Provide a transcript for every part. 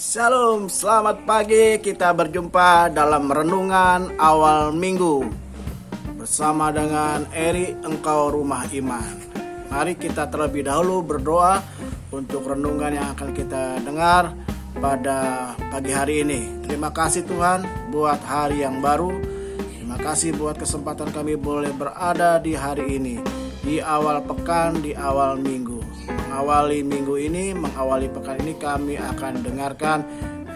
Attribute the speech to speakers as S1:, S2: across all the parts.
S1: Shalom, selamat pagi. Kita berjumpa dalam renungan awal minggu bersama dengan Eri Engkau Rumah Iman. Mari kita terlebih dahulu berdoa untuk renungan yang akan kita dengar pada pagi hari ini. Terima kasih Tuhan buat hari yang baru. Terima kasih buat kesempatan kami boleh berada di hari ini, di awal pekan, di awal minggu. Mengawali minggu ini, mengawali pekan ini, kami akan dengarkan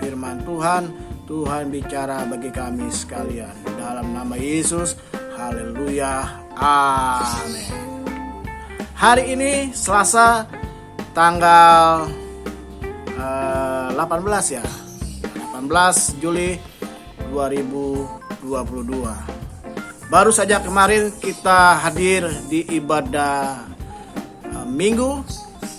S1: firman Tuhan. Tuhan bicara bagi kami sekalian. Dalam nama Yesus, haleluya, amin. Hari ini Selasa tanggal 18 ya, 18 Juli 2022. Baru saja kemarin kita hadir di ibadah minggu,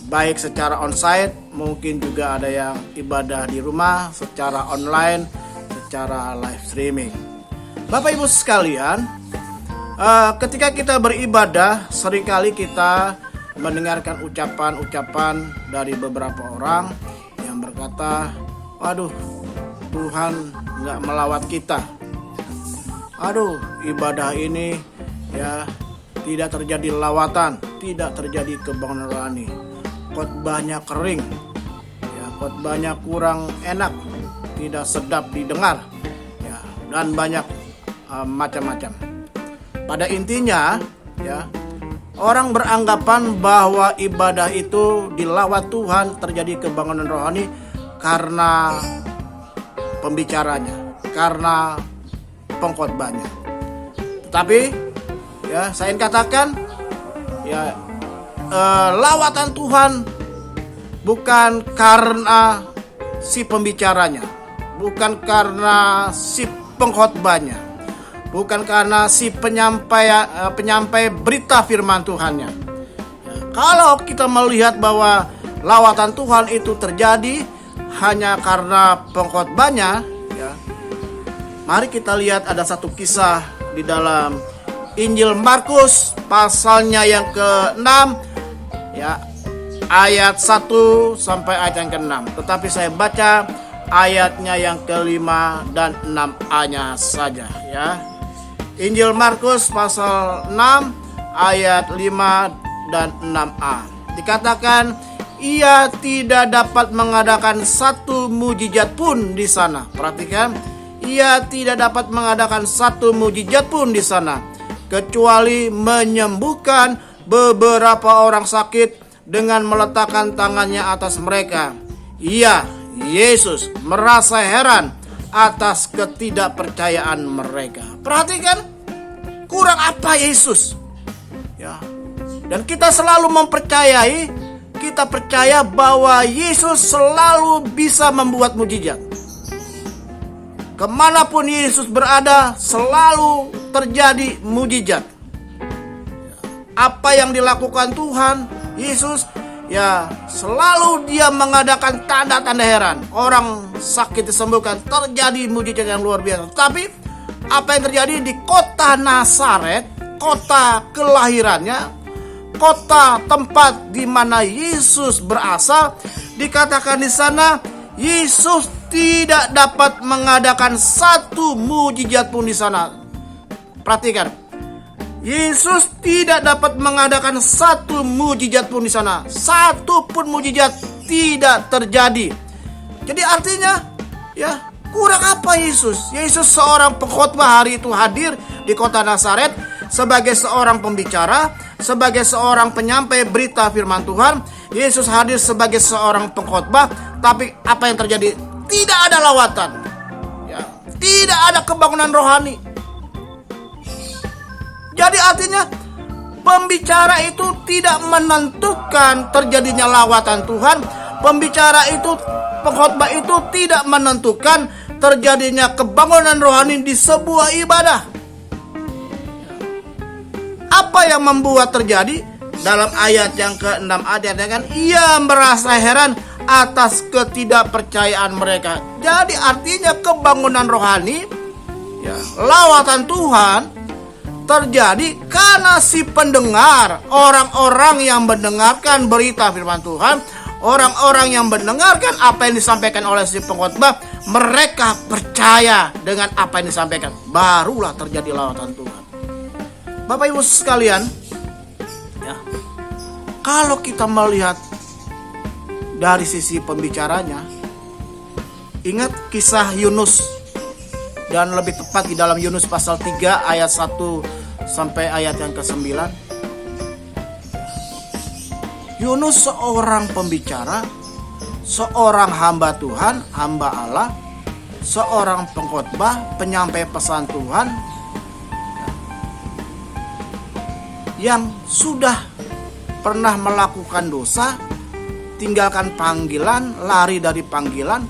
S1: baik secara onsite, mungkin juga ada yang ibadah di rumah secara online, secara live streaming. Bapak Ibu sekalian, ketika kita beribadah, seringkali kita mendengarkan ucapan-ucapan dari beberapa orang yang berkata, waduh, Tuhan nggak melawat kita. Aduh, ibadah ini ya tidak terjadi lawatan, tidak terjadi kebangunan rohani. Khotbahnya kering, ya, khotbahnya kurang enak, tidak sedap didengar, ya, dan banyak macam-macam. Pada intinya, ya, orang beranggapan bahwa ibadah itu dilawat Tuhan, terjadi kebangunan rohani karena pembicaranya, karena pengkhotbahnya. Tetapi, ya, saya ingin katakan, ya, lawatan Tuhan bukan karena si pembicaranya, bukan karena si pengkhotbahnya, bukan karena si penyampai berita firman Tuhannya. Kalau kita melihat bahwa lawatan Tuhan itu terjadi hanya karena pengkhotbahnya, ya, mari kita lihat ada satu kisah di dalam Injil Markus pasalnya yang ke-6, ya, ayat 1 sampai ayat yang ke-6. Tetapi saya baca ayatnya yang ke-5 dan 6a-nya saja, ya. Injil Markus pasal 6 ayat 5 dan 6a. Dikatakan, ia tidak dapat mengadakan satu mujizat pun di sana. Perhatikan, ia tidak dapat mengadakan satu mujizat pun di sana, kecuali menyembuhkan beberapa orang sakit dengan meletakkan tangannya atas mereka. Ia, Yesus, merasa heran atas ketidakpercayaan mereka. Perhatikan, kurang apa Yesus? Ya. Dan kita selalu mempercayai, kita percaya bahwa Yesus selalu bisa membuat mujizat. Kemanapun Yesus berada, selalu terjadi mujizat. Apa yang dilakukan Tuhan Yesus, ya, selalu dia mengadakan tanda-tanda heran. Orang sakit disembuhkan, terjadi mujizat yang luar biasa. Tapi apa yang terjadi di kota Nazaret, kota kelahirannya, kota tempat di mana Yesus berasal, dikatakan di sana Yesus tidak dapat mengadakan satu mujizat pun di sana. Perhatikan, Yesus tidak dapat mengadakan satu mujizat pun di sana. Satu pun mujizat tidak terjadi. Jadi artinya, ya, kurang apa Yesus? Yesus seorang pengkhotbah hari itu hadir di kota Nazaret sebagai seorang pembicara, sebagai seorang penyampai berita firman Tuhan. Yesus hadir sebagai seorang pengkhotbah, tapi apa yang terjadi? Tidak ada lawatan, ya, tidak ada kebangunan rohani. Jadi artinya pembicara itu tidak menentukan terjadinya lawatan Tuhan. Pembicara itu, pengkhotbah itu tidak menentukan terjadinya kebangunan rohani di sebuah ibadah. Apa yang membuat terjadi? Dalam ayat yang ke-6 dikatakan, ia merasa heran atas ketidakpercayaan mereka. Jadi artinya kebangunan rohani, ya, lawatan Tuhan terjadi karena si pendengar, orang-orang yang mendengarkan berita firman Tuhan, orang-orang yang mendengarkan apa yang disampaikan oleh si pengkhotbah, mereka percaya dengan apa yang disampaikan. Barulah terjadi lawatan Tuhan. Bapak Ibu sekalian, ya, kalau kita melihat dari sisi pembicaranya, ingat kisah Yunus, dan lebih tepat di dalam Yunus pasal 3 ayat 1 sampai ayat yang ke-9. Yunus seorang pembicara, seorang hamba Tuhan, hamba Allah, seorang pengkhotbah, penyampai pesan Tuhan, yang sudah pernah melakukan dosa, tinggalkan panggilan, lari dari panggilan.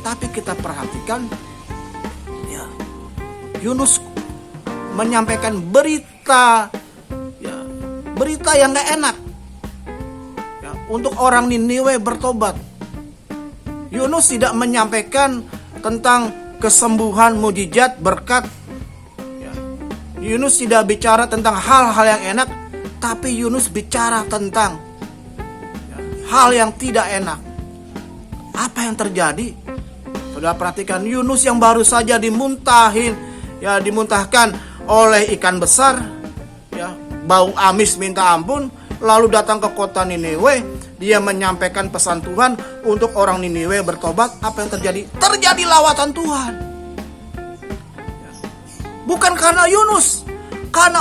S1: Tapi kita perhatikan, ya, Yunus menyampaikan berita, ya, berita yang gak enak, ya, untuk orang Niniwe bertobat. Yunus tidak menyampaikan tentang kesembuhan, mujizat, berkat. Yunus tidak bicara tentang hal-hal yang enak, tapi Yunus bicara tentang hal yang tidak enak. Apa yang terjadi? Sudah perhatikan, Yunus yang baru saja dimuntahkan oleh ikan besar, ya, bau amis minta ampun, lalu datang ke kota Niniwe. Dia menyampaikan pesan Tuhan untuk orang Niniwe bertobat. Apa yang terjadi? Terjadi lawatan Tuhan. Bukan karena Yunus, karena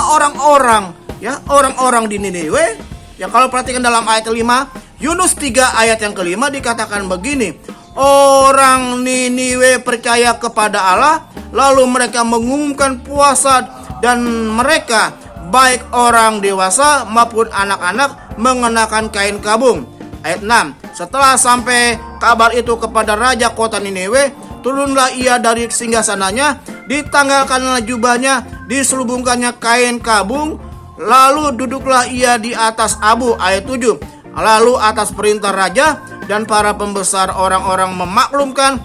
S1: orang-orang di Niniwe. Ya, kalau perhatikan dalam ayat 5, Yunus 3 ayat yang ke-5 dikatakan begini. Orang Niniwe percaya kepada Allah, lalu mereka mengumumkan puasa, dan mereka baik orang dewasa maupun anak-anak mengenakan kain kabung. Ayat 6. Setelah sampai kabar itu kepada raja kota Niniwe, turunlah ia dari singgasananya, ditanggalkanlah jubahnya, diselubungkannya kain kabung, lalu duduklah ia di atas abu. Ayat 7. Lalu atas perintah raja dan para pembesar orang-orang memaklumkan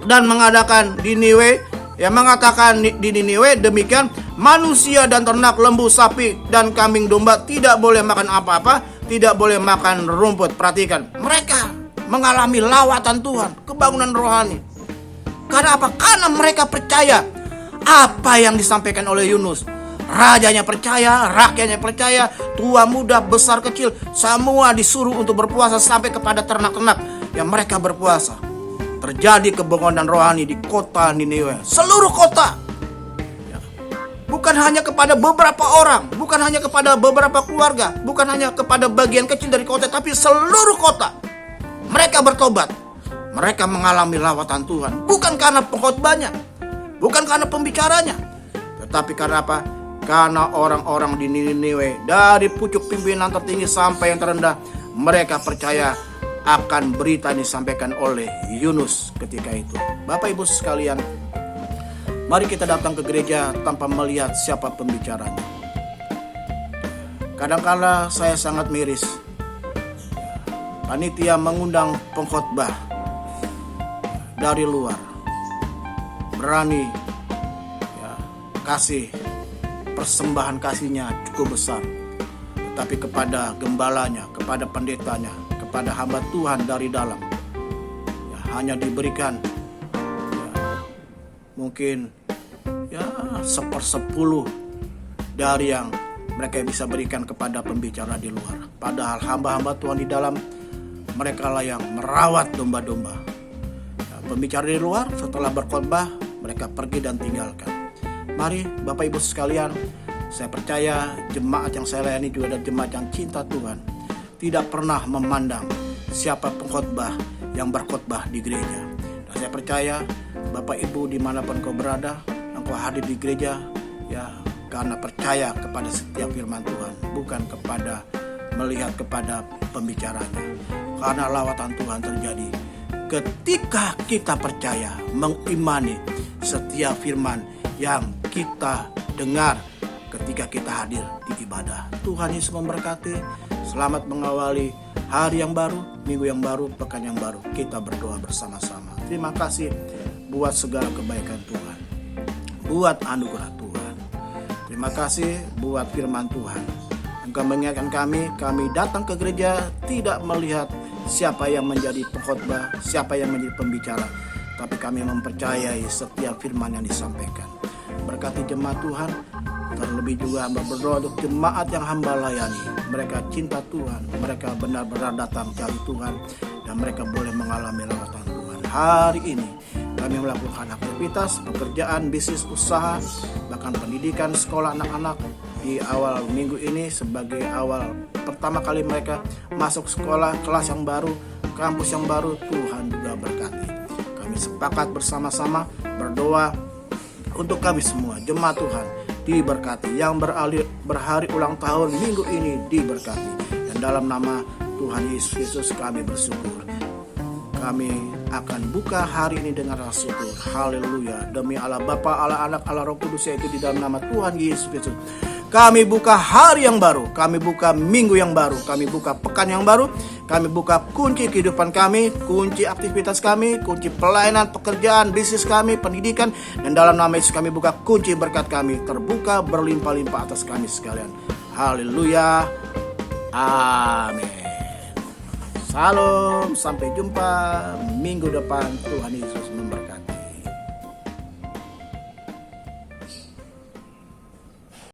S1: dan mengadakan di Niniwe, yang mengatakan di Niniwe demikian, manusia dan ternak, lembu, sapi dan kambing domba tidak boleh makan apa-apa, tidak boleh makan rumput. Perhatikan, mereka mengalami lawatan Tuhan, kebangunan rohani. Karena apa? Karena mereka percaya apa yang disampaikan oleh Yunus. Rajanya percaya, rakyatnya percaya, tua muda, besar kecil, semua disuruh untuk berpuasa, sampai kepada ternak-ternak yang mereka berpuasa. Terjadi kebangunan rohani di kota Niniwe, seluruh kota. Bukan hanya kepada beberapa orang, bukan hanya kepada beberapa keluarga, bukan hanya kepada bagian kecil dari kota, tapi seluruh kota. Mereka bertobat. Mereka mengalami lawatan Tuhan. Bukan karena pengkhotbahnya, bukan karena pembicaranya, tetapi karena apa? Karena orang-orang di Niniwe, dari pucuk pimpinan tertinggi sampai yang terendah, mereka percaya akan berita yang disampaikan oleh Yunus ketika itu. Bapak Ibu sekalian, mari kita datang ke gereja tanpa melihat siapa pembicaranya. Kadang-kala saya sangat miris, panitia mengundang pengkhotbah dari luar, berani, ya, kasih persembahan kasihnya cukup besar, tetapi kepada gembalanya, kepada pendetanya, kepada hamba Tuhan dari dalam, ya, hanya diberikan, ya, mungkin, ya, 1/10 dari yang mereka bisa berikan kepada pembicara di luar. Padahal hamba-hamba Tuhan di dalam, mereka lah yang merawat domba-domba. Ya, pembicara di luar setelah berkhotbah, mereka pergi dan tinggalkan. Mari Bapak Ibu sekalian, saya percaya jemaat yang saya layani juga adalah jemaat yang cinta Tuhan, tidak pernah memandang siapa pengkhotbah yang berkhotbah di gereja. Dan saya percaya Bapak Ibu dimanapun kau berada, engkau hadir di gereja, ya, karena percaya kepada setiap firman Tuhan, bukan kepada melihat kepada pembicaranya. Karena lawatan Tuhan terjadi ketika kita percaya, mengimani setiap firman yang kita dengar ketika kita hadir di ibadah. Tuhan Yesus memberkati. Selamat mengawali hari yang baru, minggu yang baru, pekan yang baru. Kita berdoa bersama-sama. Terima kasih buat segala kebaikan Tuhan, buat anugerah Tuhan. Terima kasih buat firman Tuhan. Engkau mengingatkan kami datang ke gereja tidak melihat siapa yang menjadi pengkhotbah, siapa yang menjadi pembicara, tapi kami mempercayai setiap firman yang disampaikan. Berkati jemaat Tuhan, terlebih juga hamba berdoa untuk jemaat yang hamba layani. Mereka cinta Tuhan, mereka benar-benar datang cari Tuhan, dan mereka boleh mengalami lawatan Tuhan. Hari ini kami melakukan aktivitas, pekerjaan, bisnis, usaha, bahkan pendidikan sekolah anak-anak di awal minggu ini sebagai awal pertama kali mereka masuk sekolah, kelas yang baru, kampus yang baru. Tuhan juga berkati. Kami sepakat bersama-sama berdoa untuk kami semua, jemaat Tuhan diberkati, yang berhari ulang tahun minggu ini diberkati. Dan dalam nama Tuhan Yesus Kristus kami bersyukur. Kami akan buka hari ini dengan rasa syukur. Haleluya. Demi Allah Bapa, Allah Anak, Allah Roh Kudus, yaitu di dalam nama Tuhan Yesus Kristus. Kami buka hari yang baru, kami buka minggu yang baru, kami buka pekan yang baru, kami buka kunci kehidupan kami, kunci aktivitas kami, kunci pelayanan, pekerjaan, bisnis kami, pendidikan, dan dalam nama Yesus kami buka kunci berkat kami, terbuka berlimpah-limpah atas kami sekalian. Haleluya. Amin. Salam, sampai jumpa minggu depan. Tuhan Yesus